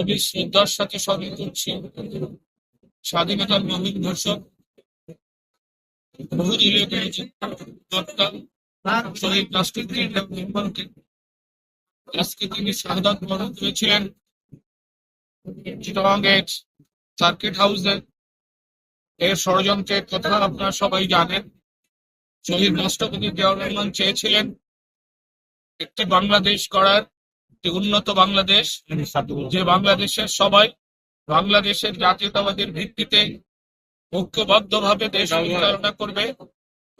আমি শ্রদ্ধার সাথে স্মরণ করছি স্বাধীনতার মহান ঘোষক বহুদলীয় কর্তা শহীদ রাষ্ট্রপতি রহমানকে। আজকে তিনি শাহাদাত বরণ করেছিলেন চিটাগাং এর সার্কিট হাউসে। এর ষড়যন্ত্রের কথা আপনারা সবাই জানেন। শহীদ রাষ্ট্রপতি জিয়াউর রহমান চেয়েছিলেন একটি বাংলাদেশ গড়ার, একটি উন্নত বাংলাদেশ, যে বাংলাদেশের সবাই বাংলাদেশের জাতীয়তাবাদের ভিত্তিতে ঐক্যবদ্ধভাবে দেশ পরিচালনা করবে,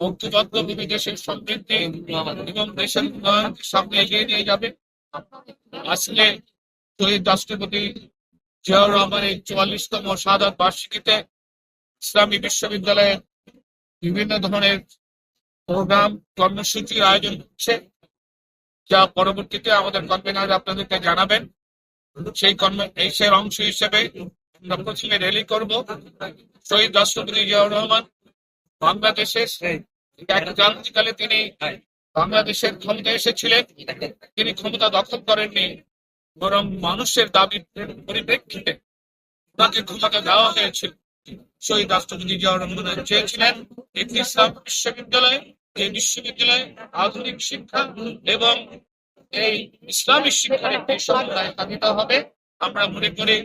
ঐক্যবদ্ধভাবে দেশের সমৃদ্ধি এবং দেশের উন্নয়ন সামনে এগিয়ে নিয়ে যাবে। আজকে শহীদ রাষ্ট্রপতি জিয়াউর রহমানের 44তম শাহাদাত বার্ষিকীতে ইসলামী বিশ্ববিদ্যালয়ে বিভিন্ন ধরনের প্রোগ্রাম কর্মসূচির আয়োজন হচ্ছে, যা পরবর্তীতে আমাদের কনভেনার আপনাদেরকে জানাবেন। সেই অংশ হিসেবে আমরা প্রথমে র্যালি করব। শহীদ রাষ্ট্রপতি জিয়াউর রহমান বাংলাদেশের ক্রান্তিকালে তিনি বাংলাদেশের ক্ষমতা এসেছিলেন, তিনি ক্ষমতা দখল করেননি, বরং মানুষের দাবির পরিপ্রেক্ষিতে তাকে ক্ষমতা দেওয়া হয়েছিল। শহীদ রাষ্ট্রপতি জিয়াউর রহমান চেয়েছিলেন একটি ইসলাম বিশ্ববিদ্যালয়, এই বিশ্ববিদ্যালয়ে আধুনিক শিক্ষা এবং এই ইসলামিক শিক্ষার একটি সমন্বয় সাধিত হবে। আমরা মনে করি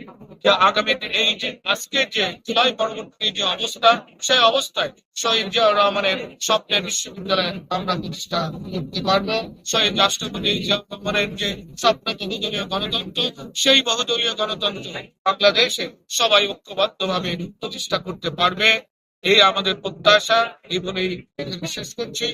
যে আগামী এই যে আজকে যে জুলাই পরবর্তী যে অবস্থা, সেই অবস্থায় শহীদ জিয়াউর রহমানের স্বপ্নের বিশ্ববিদ্যালয় আমরা প্রতিষ্ঠা করতে পারবো। শহীদ রাষ্ট্রপতি জিয়াউর রহমানের যে স্বপ্ন বহুদলীয় গণতন্ত্র, সেই বহুদলীয় গণতন্ত্র বাংলাদেশে সবাই ঐক্যবদ্ধভাবে প্রতিষ্ঠা করতে পারবে, এই আমাদের প্রত্যাশা। এই বলেই শেষ করছি।